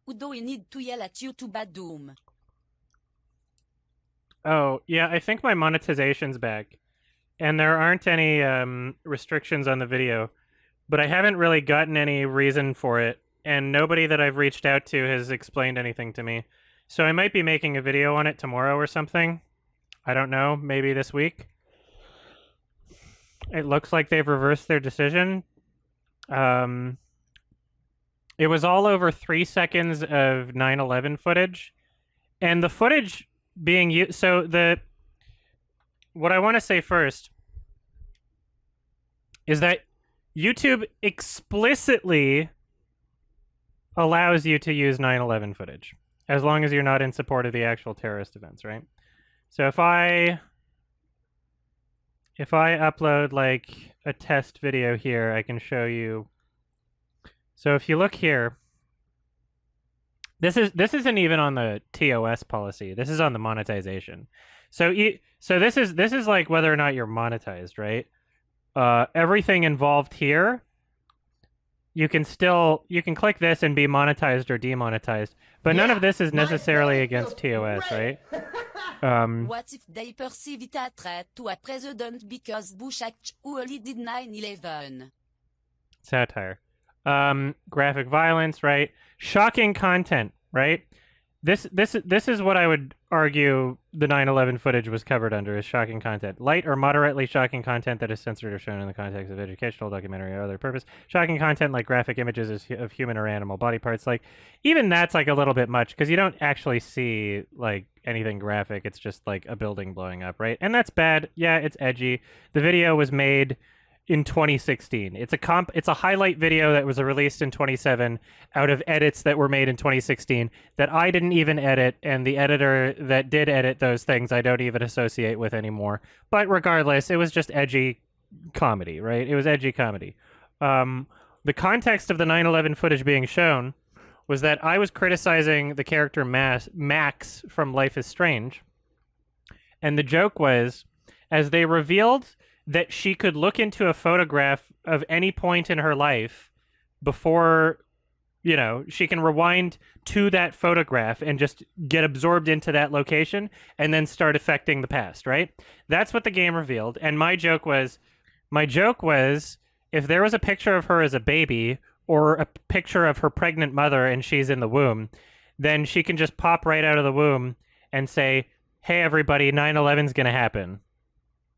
Udo, I need to yell at you to Badum. Oh, yeah, I think my monetization's back. And there aren't any restrictions on the video, but I haven't really gotten any reason for it, and nobody that I've reached out to has explained anything to me. So I might be making a video on it tomorrow or something. I don't know, maybe this week. It looks like they've reversed their decision. It was all over 3 seconds of 9/11 footage, and the footage being used. So what I want to say first is that YouTube explicitly allows you to use 9/11 footage as long as you're not in support of the actual terrorist events, right? So if I upload like a test video here, I can show you. So if you look here, this isn't even on the TOS policy. This is on the monetization. So this is like whether or not you're monetized, right? Everything involved here, you can click this and be monetized or demonetized, but none of this is necessarily against TOS, right? What if they perceive it a threat to a president because Bush actually did 9/11? Satire. Graphic violence, right? Shocking content, right? This is what I would argue the 9/11 footage was covered under, is shocking content. Light or moderately shocking content that is censored or shown in the context of educational, documentary, or other purpose. Shocking content like graphic images of human or animal body parts. Like, even that's like a little bit much, because you don't actually see like anything graphic. It's just like a building blowing up, right? And that's bad. Yeah, it's edgy. The video was made in 2016. It's a highlight video that was released in 2017 out of edits that were made in 2016 that I didn't even edit, and the editor that did edit those things I don't even associate with anymore. But regardless, it was just edgy comedy, right? It was edgy comedy. The context of the 9/11 footage being shown was that I was criticizing the character Max from Life is Strange, and the joke was, as they revealed that she could look into a photograph of any point in her life before, she can rewind to that photograph and just get absorbed into that location and then start affecting the past, right? That's what the game revealed. And my joke was, if there was a picture of her as a baby or a picture of her pregnant mother and she's in the womb, then she can just pop right out of the womb and say, hey, everybody, 9/11's going to happen,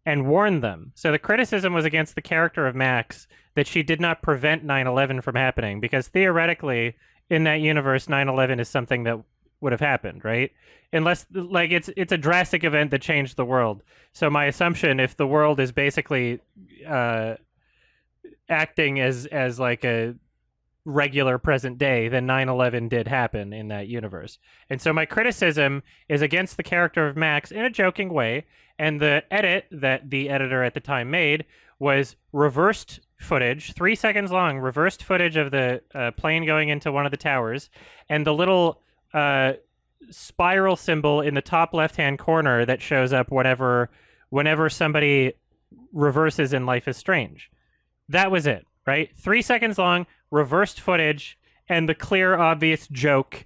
and warn them. So the criticism was against the character of Max, that she did not prevent 9/11 from happening, because theoretically, in that universe, 9/11 is something that would have happened, right? Unless, like, it's a drastic event that changed the world. So my assumption, if the world is basically acting as like a regular present day, then 9/11 did happen in that universe. And so my criticism is against the character of Max in a joking way, and the edit that the editor at the time made was reversed footage, 3 seconds long, reversed footage of the plane going into one of the towers, and the little spiral symbol in the top left-hand corner that shows up whenever somebody reverses in Life is Strange. That was it, right? 3 seconds long, reversed footage, and the clear, obvious joke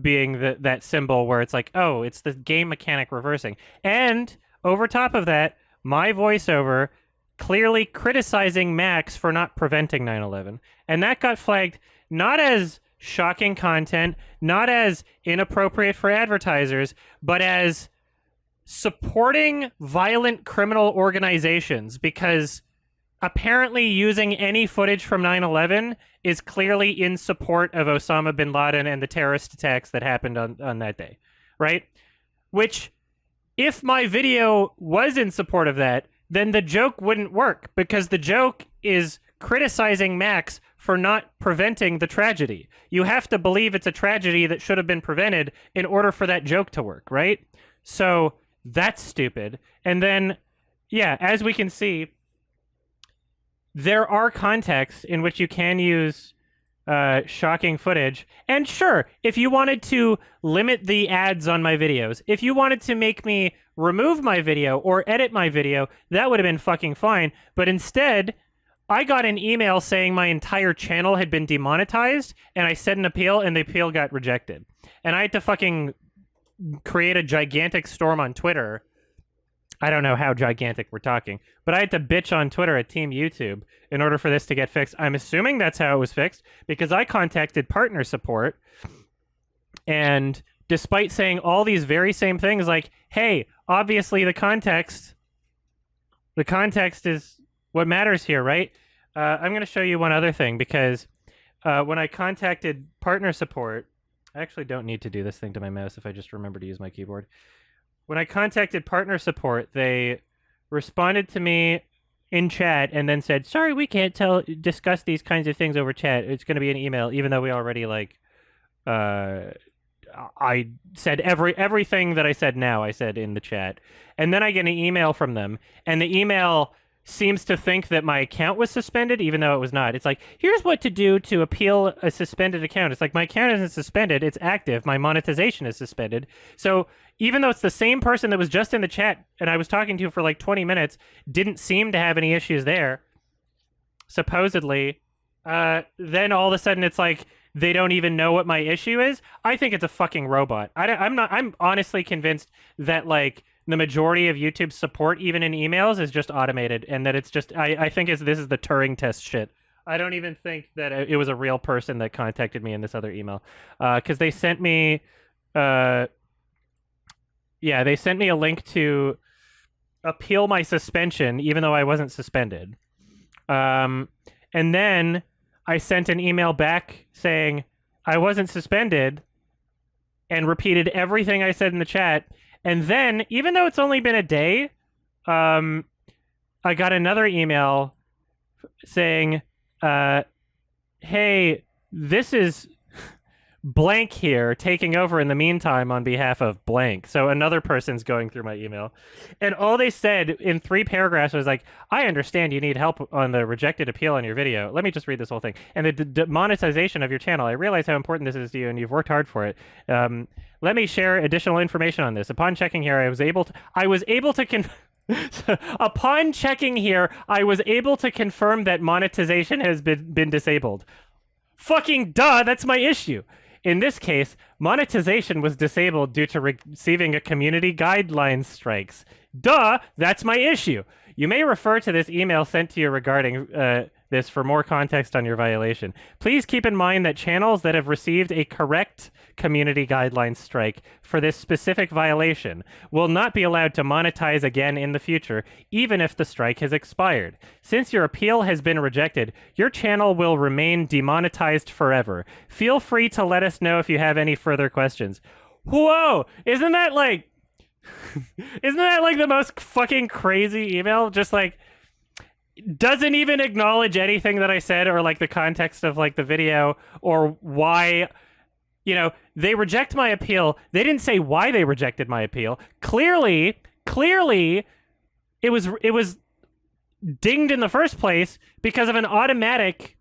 being that symbol where it's like, oh, it's the game mechanic reversing. And over top of that, my voiceover clearly criticizing Max for not preventing 9/11. And that got flagged not as shocking content, not as inappropriate for advertisers, but as supporting violent criminal organizations, because apparently using any footage from 9/11 is clearly in support of Osama bin Laden and the terrorist attacks that happened on that day, right? Which, if my video was in support of that, then the joke wouldn't work, because the joke is criticizing Max for not preventing the tragedy. You have to believe it's a tragedy that should have been prevented in order for that joke to work, right? So that's stupid. And then, yeah, as we can see, there are contexts in which you can use shocking footage. And sure, if you wanted to limit the ads on my videos, if you wanted to make me remove my video or edit my video, that would have been fucking fine. But instead, I got an email saying my entire channel had been demonetized, and I sent an appeal, and the appeal got rejected. And I had to fucking create a gigantic storm on Twitter. I don't know how gigantic we're talking, but I had to bitch on Twitter at Team YouTube in order for this to get fixed. I'm assuming that's how it was fixed, because I contacted partner support, and despite saying all these very same things, like, hey, obviously the context is what matters here, right? I'm going to show you one other thing, because when I contacted partner support, I actually don't need to do this thing to my mouse if I just remember to use my keyboard. When I contacted partner support, they responded to me in chat and then said, sorry, we can't discuss these kinds of things over chat. It's going to be an email, even though we already, like, I said everything that I said now, I said in the chat. And then I get an email from them, and the email seems to think that my account was suspended, even though it was not. It's like, here's what to do to appeal a suspended account. It's like, my account isn't suspended, it's active. My monetization is suspended. So even though it's the same person that was just in the chat and I was talking to for like 20 minutes, didn't seem to have any issues there, supposedly, then all of a sudden it's like, they don't even know what my issue is. I think it's a fucking robot. I'm honestly convinced that, like, the majority of YouTube's support, even in emails, is just automated, and that it's just, I think this is the Turing test shit. I don't even think that it was a real person that contacted me in this other email, because they sent me, they sent me a link to appeal my suspension, even though I wasn't suspended. And then I sent an email back saying I wasn't suspended, and repeated everything I said in the chat. And then, even though it's only been a day, I got another email saying, hey, this is blank here, taking over in the meantime on behalf of blank. So another person's going through my email. And all they said in 3 paragraphs was like, I understand you need help on the rejected appeal on your video. Let me just read this whole thing. And the demonetization of your channel. I realize how important this is to you, and you've worked hard for it. Let me share additional information on this. Upon checking here, upon checking here, I was able to confirm that monetization has been disabled. Fucking duh, that's my issue. In this case, monetization was disabled due to receiving a community guidelines strikes. Duh, that's my issue. You may refer to this email sent to you regarding this for more context on your violation. Please keep in mind that channels that have received a correct community guidelines strike for this specific violation will not be allowed to monetize again in the future, even if the strike has expired. Since your appeal has been rejected, your channel will remain demonetized forever. Feel free to let us know if you have any further questions. Whoa! Isn't that like the most fucking crazy email? Just like, doesn't even acknowledge anything that I said, or like the context of like the video, or why, you know, they reject my appeal. They didn't say why they rejected my appeal. Clearly it was dinged in the first place because of an automatic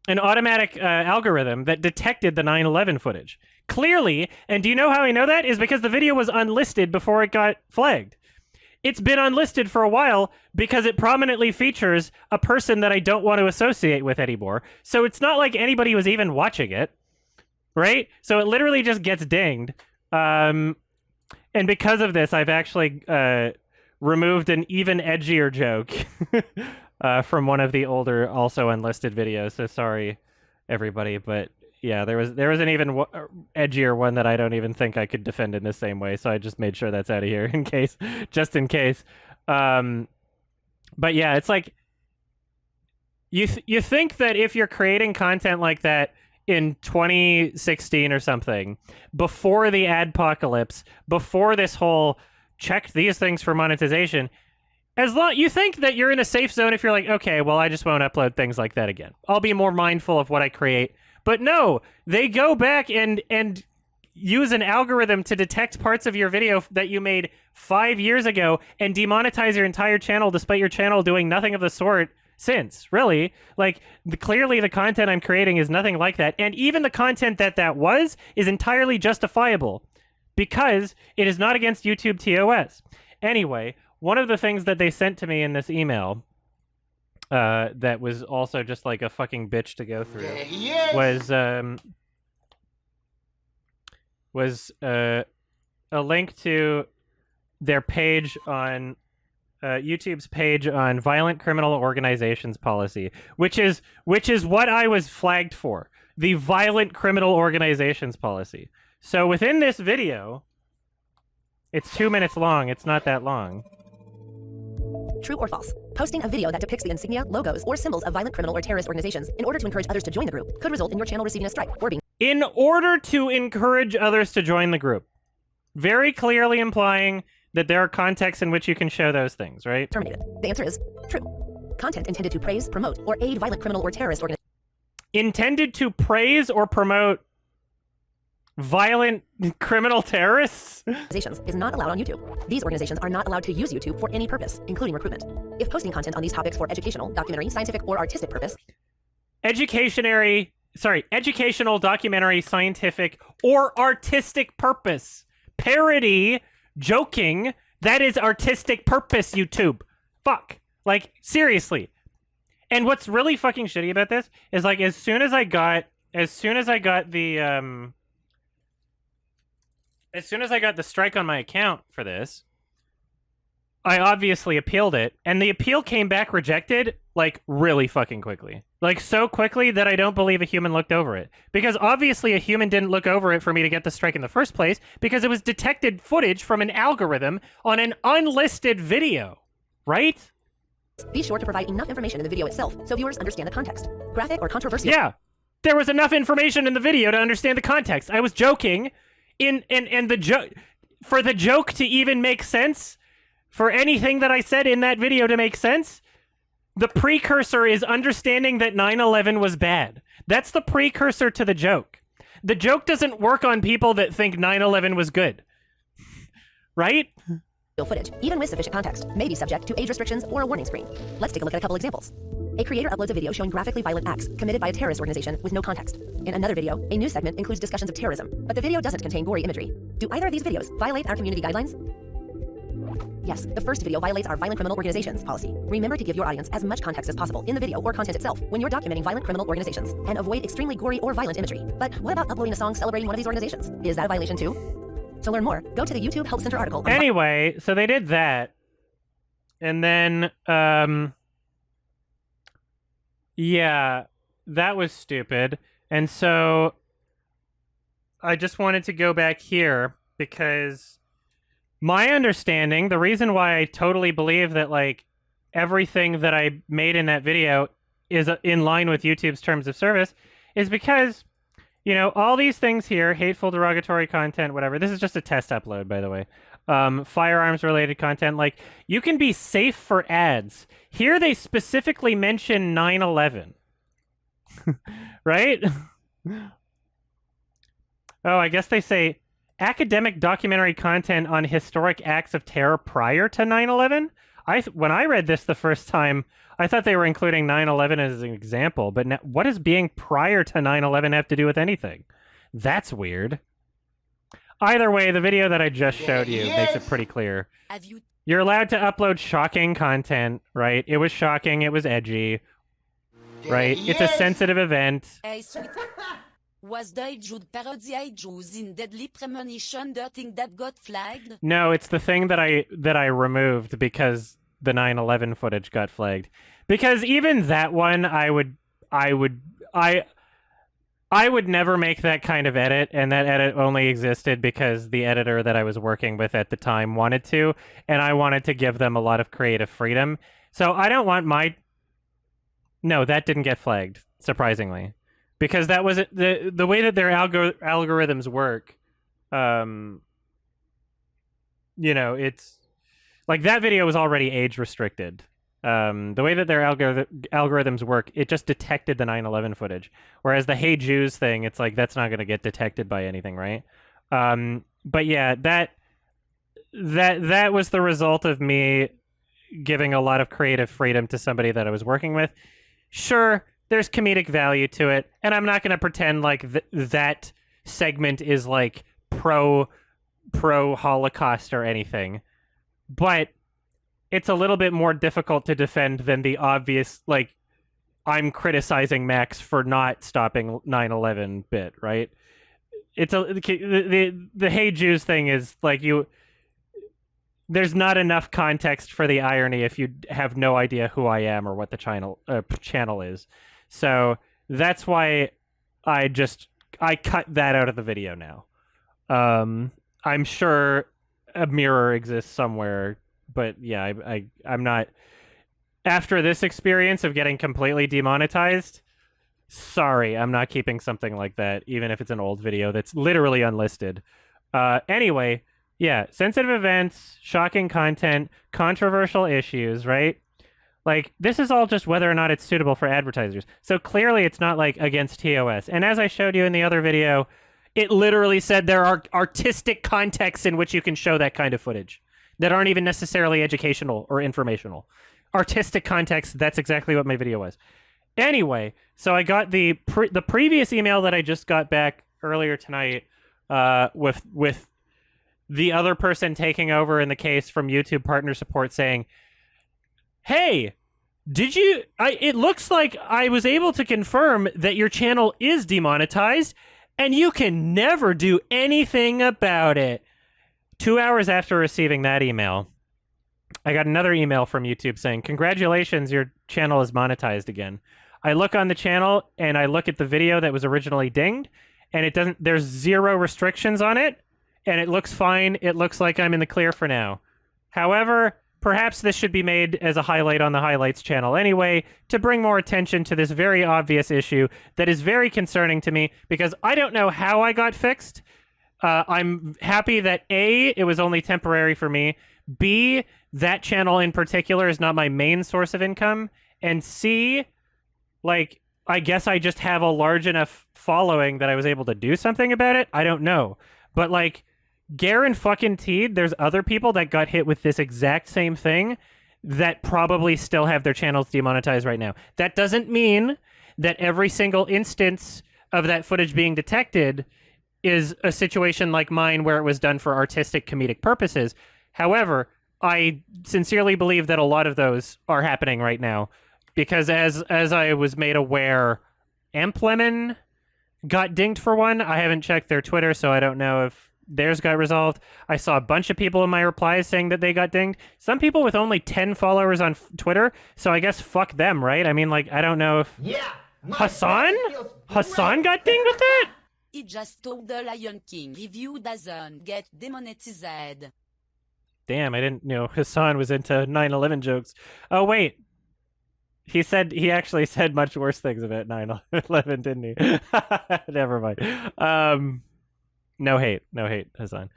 algorithm that detected the 9/11 footage. Clearly, and do you know how I know that? Is because the video was unlisted before it got flagged. It's been unlisted for a while because it prominently features a person that I don't want to associate with anymore. So it's not like anybody was even watching it, right? So it literally just gets dinged. And because of this, I've actually removed an even edgier joke from one of the older, also unlisted videos. So sorry, everybody, but yeah, there was an even edgier one that I don't even think I could defend in the same way. So I just made sure that's out of here just in case. But yeah, it's like you think that if you're creating content like that in 2016 or something, before the adpocalypse, before this whole check these things for monetization, you think that you're in a safe zone if you're like, okay, well, I just won't upload things like that again. I'll be more mindful of what I create. But no, they go back and use an algorithm to detect parts of your video that you made 5 years ago and demonetize your entire channel, despite your channel doing nothing of the sort since, really. Like, clearly the content I'm creating is nothing like that. And even the content that was is entirely justifiable because it is not against YouTube TOS. Anyway, one of the things that they sent to me in this email that was also just like a fucking bitch to go through. Was a link to their page on YouTube's page on violent criminal organizations policy, which is what I was flagged for, the violent criminal organizations policy. So within this video, it's 2 minutes long. It's not that long. True or false? Posting a video that depicts the insignia, logos, or symbols of violent criminal or terrorist organizations in order to encourage others to join the group could result in your channel receiving a strike or being... In order to encourage others to join the group. Very clearly implying that there are contexts in which you can show those things, right? Terminated. The answer is true. Content intended to praise, promote, or aid violent criminal or terrorist organizations. Intended to praise or promote violent criminal terrorists? Is not allowed on YouTube. These organizations are not allowed to use YouTube for any purpose, including recruitment. If posting content on these topics for educational, documentary, scientific, or artistic purpose... educational, documentary, scientific, or artistic purpose. Parody, joking, that is artistic purpose, YouTube. Fuck. Like, seriously. And what's really fucking shitty about this is, like, as soon as I got the strike on my account for this, I obviously appealed it, and the appeal came back rejected, like, really fucking quickly. Like, so quickly that I don't believe a human looked over it. Because obviously a human didn't look over it for me to get the strike in the first place, because it was detected footage from an algorithm on an unlisted video. Right? Be sure to provide enough information in the video itself so viewers understand the context. Graphic or controversial... Yeah. There was enough information in the video to understand the context. I was joking, and for the joke to even make sense, for anything that I said in that video to make sense, the precursor is understanding that 9/11 was bad. That's the precursor to the joke. The joke doesn't work on people that think 9/11 was good. Right? Footage, even with sufficient context, may be subject to age restrictions or a warning screen. Let's take a look at a couple examples. A creator uploads a video showing graphically violent acts committed by a terrorist organization with no context. In another video, a news segment includes discussions of terrorism, but the video doesn't contain gory imagery. Do either of these videos violate our community guidelines? Yes, the first video violates our violent criminal organizations policy. Remember to give your audience as much context as possible in the video or content itself when you're documenting violent criminal organizations, and avoid extremely gory or violent imagery. But what about uploading a song celebrating one of these organizations? Is that a violation too? To learn more, go to the YouTube Help Center article. Anyway, so they did that. And then, yeah, that was stupid. And so I just wanted to go back here because my understanding, the reason why I totally believe that, like, everything that I made in that video is in line with YouTube's terms of service is because, you know, all these things here, hateful, derogatory content, whatever. This is just a test upload, by the way. Firearms-related content. Like, you can be safe for ads. Here they specifically mention 9/11. Right? Oh, I guess they say academic documentary content on historic acts of terror prior to 9/11? When I read this the first time, I thought they were including 9/11 as an example, but now, what does being prior to 9/11 have to do with anything? That's weird. Either way, the video that I just showed you makes it pretty clear. You're allowed to upload shocking content, right? It was shocking, it was edgy, right? It's a sensitive event. Was the Jude parody in Deadly Premonition the thing that got flagged? No, it's the thing that I removed because the 9/11 footage got flagged. Because even that one, I would never make that kind of edit, and that edit only existed because the editor that I was working with at the time wanted to, and I wanted to give them a lot of creative freedom. So I don't want my... No, that didn't get flagged, surprisingly. Because that was the way that their algorithms work. You know, it's like that video was already age restricted. The way that their algorithms work, it just detected the 9/11 footage. Whereas the Hey Jews thing, it's like that's not going to get detected by anything, right? But yeah, that was the result of me giving a lot of creative freedom to somebody that I was working with. Sure, there's comedic value to it, and I'm not going to pretend like that segment is like pro Holocaust or anything. But it's a little bit more difficult to defend than the obvious, like, I'm criticizing Max for not stopping 9/11 bit, right? It's the Hey Jews thing is like there's not enough context for the irony if you have no idea who I am or what the channel is. So that's why I cut that out of the video now. I'm sure a mirror exists somewhere, but yeah, I'm not. After this experience of getting completely demonetized, sorry, I'm not keeping something like that, even if it's an old video that's literally unlisted. Anyway, yeah, sensitive events, shocking content, controversial issues, right? Like, this is all just whether or not it's suitable for advertisers. So clearly it's not, like, against TOS. And as I showed you in the other video, it literally said there are artistic contexts in which you can show that kind of footage that aren't even necessarily educational or informational. Artistic context, that's exactly what my video was. Anyway, so I got the previous email that I just got back earlier tonight with the other person taking over in the case from YouTube Partner Support saying, hey, it looks like I was able to confirm that your channel is demonetized and you can never do anything about it. 2 hours after receiving that email, I got another email from YouTube saying, congratulations, your channel is monetized again. I look on the channel and I look at the video that was originally dinged, and there's 0 restrictions on it, and it looks fine. It looks like I'm in the clear for now. However, perhaps this should be made as a highlight on the highlights channel anyway, to bring more attention to this very obvious issue that is very concerning to me, because I don't know how I got fixed. I'm happy that A, it was only temporary for me, B, that channel in particular is not my main source of income, and C, like, I guess I just have a large enough following that I was able to do something about it. I don't know. But, like, Garen fucking Teed, there's other people that got hit with this exact same thing that probably still have their channels demonetized right now. That doesn't mean that every single instance of that footage being detected is a situation like mine where it was done for artistic comedic purposes. However, I sincerely believe that a lot of those are happening right now, because as I was made aware, Amplemon got dinged for one. I haven't checked their Twitter, so I don't know if theirs got resolved. I saw a bunch of people in my replies saying that they got dinged. Some people with only 10 followers on Twitter, so I guess fuck them, right? I mean, like, I don't know if... Yeah! Hassan got dinged with that? He just told the Lion King review doesn't get demonetized. Damn, I didn't know Hassan was into 9/11 jokes. Oh, wait. He actually said much worse things about 9/11, didn't he? Never mind. No hate, Hassan.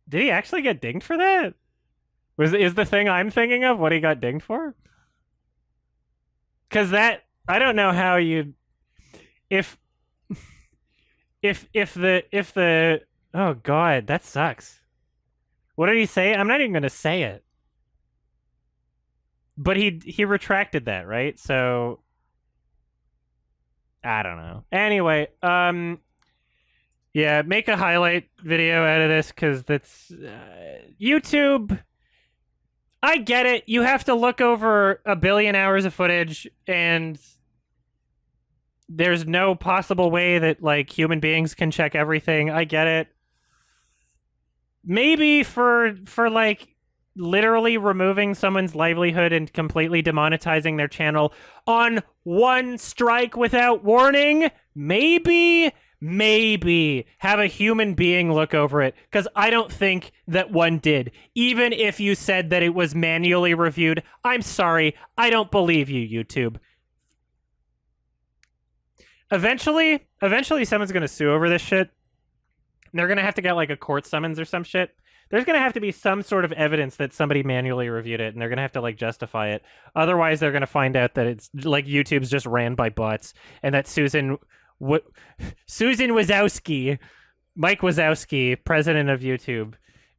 Did he actually get dinged for that? Is the thing I'm thinking of what he got dinged for? Because that, I don't know how you, if the oh god, that sucks. What did he say? I'm not even gonna say it. But he retracted that, right? So I don't know. Anyway, yeah, make a highlight video out of this, because that's YouTube. I get it. You have to look over 1 billion hours of footage, and there's no possible way that, like, human beings can check everything. I get it. Maybe for like, literally removing someone's livelihood and completely demonetizing their channel on one strike without warning, maybe have a human being look over it, because I don't think that one did. Even if you said that it was manually reviewed, I'm sorry, I don't believe you, YouTube. Eventually someone's gonna sue over this shit. They're gonna have to get, like, a court summons or some shit. There's gonna have to be some sort of evidence that somebody manually reviewed it, and they're gonna have to, like, justify it. Otherwise, they're gonna find out that it's, like, YouTube's just ran by bots, and that Susan Wazowski, Mike Wazowski, president of YouTube,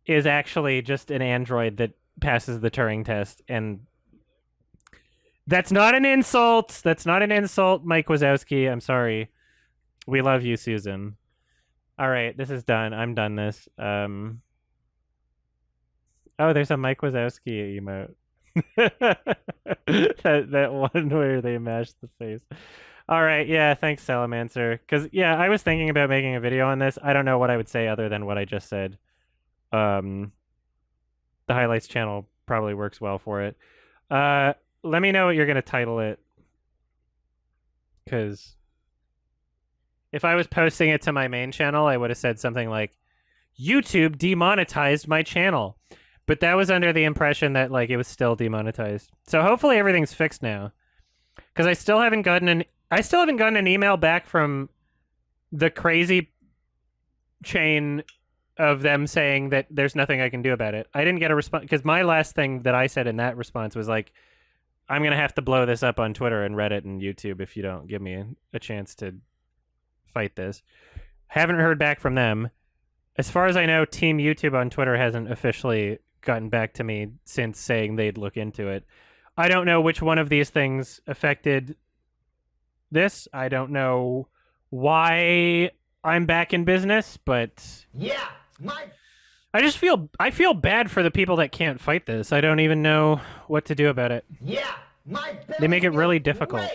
is actually just an android that passes the Turing test, and that's not an insult. That's not an insult, Mike Wazowski. I'm sorry. We love you, Susan. All right, this is done. I'm done this. Oh, there's a Mike Wazowski emote. that one where they mash the face. All right, yeah, thanks, Salamancer. Because yeah, I was thinking about making a video on this. I don't know what I would say other than what I just said. The highlights channel probably works well for it. Let me know what you're gonna title it. Because if I was posting it to my main channel, I would have said something like, YouTube demonetized my channel. But that was under the impression that like it was still demonetized. So hopefully everything's fixed now. Because I still haven't gotten an email back from the crazy chain of them saying that there's nothing I can do about it. I didn't get a response because my last thing that I said in that response was like, I'm gonna have to blow this up on Twitter and Reddit and YouTube if you don't give me a chance to fight this. Haven't heard back from them. As far as I know, Team YouTube on Twitter hasn't officially gotten back to me since saying they'd look into it. I don't know which one of these things affected this. I don't know why I'm back in business, but yeah, I feel bad for the people that can't fight this. I don't even know what to do about it. Yeah, they make it really difficult.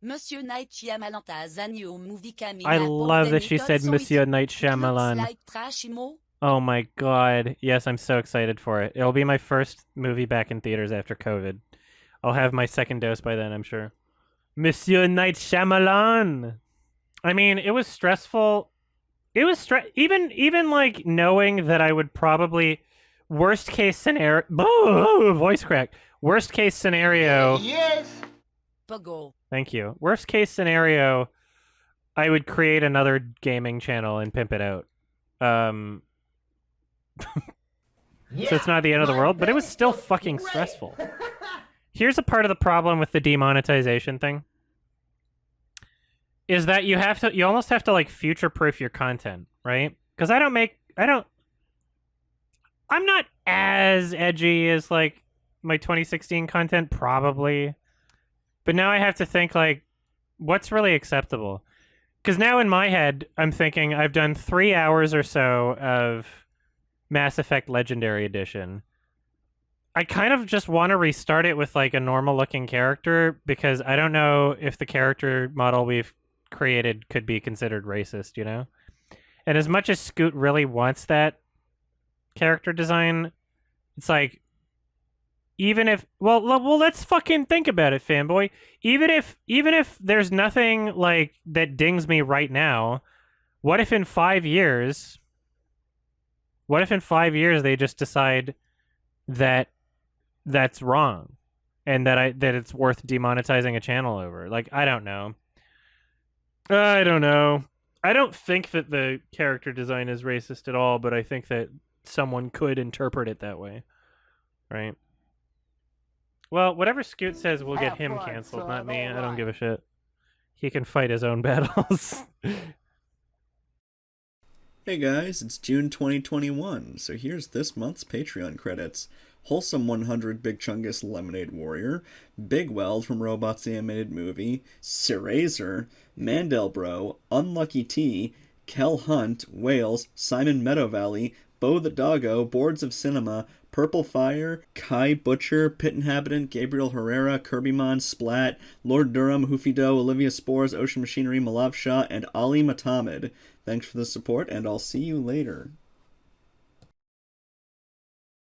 Monsieur Night Shyamalan movie Camille. I love that she said Monsieur Night Shyamalan. Like trashimo. Oh my god. Yes, I'm so excited for it. It'll be my first movie back in theaters after COVID. I'll have my second dose by then, I'm sure. Monsieur Night Shyamalan. I mean, it was stressful. It was even like knowing that I would probably worst case scenario voice crack. Worst case scenario. Yes. Pogo. Thank you. Worst case scenario, I would create another gaming channel and pimp it out. So it's not the end of the world, but it was still fucking stressful. Here's a part of the problem with the demonetization thing. Is that you almost have to like future-proof your content, right? Because I'm not as edgy as like my 2016 content, probably. But now I have to think, like, what's really acceptable? Because now in my head, I'm thinking I've done 3 hours or so of Mass Effect Legendary Edition. I kind of just want to restart it with, like, a normal-looking character, because I don't know if the character model we've created could be considered racist, you know? And as much as Scoot really wants that character design, it's like, even if well let's fucking think about it, fanboy. Even if there's nothing like that dings me right now, what if in 5 years they just decide that that's wrong and that it's worth demonetizing a channel over? Like, I don't know. I don't think that the character design is racist at all, but I think that someone could interpret it that way, right? Well, whatever Scoot says will get him canceled, not me. I don't give a shit. He can fight his own battles. Hey guys, it's June 2021, so here's this month's Patreon credits. Wholesome 100 Big Chungus Lemonade Warrior, Big Weld from Robots the Animated Movie, Sirazer, Mandelbro, Unlucky T, Kel Hunt, Wales, Simon Meadow Valley, Bo the Doggo, Boards of Cinema, Purple Fire, Kai Butcher, Pit Inhabitant, Gabriel Herrera, Kirbymon, Splat, Lord Durham, Hoofy Doe, Olivia Spores, Ocean Machinery, Malav Shah, and Ali Matamed. Thanks for the support, and I'll see you later.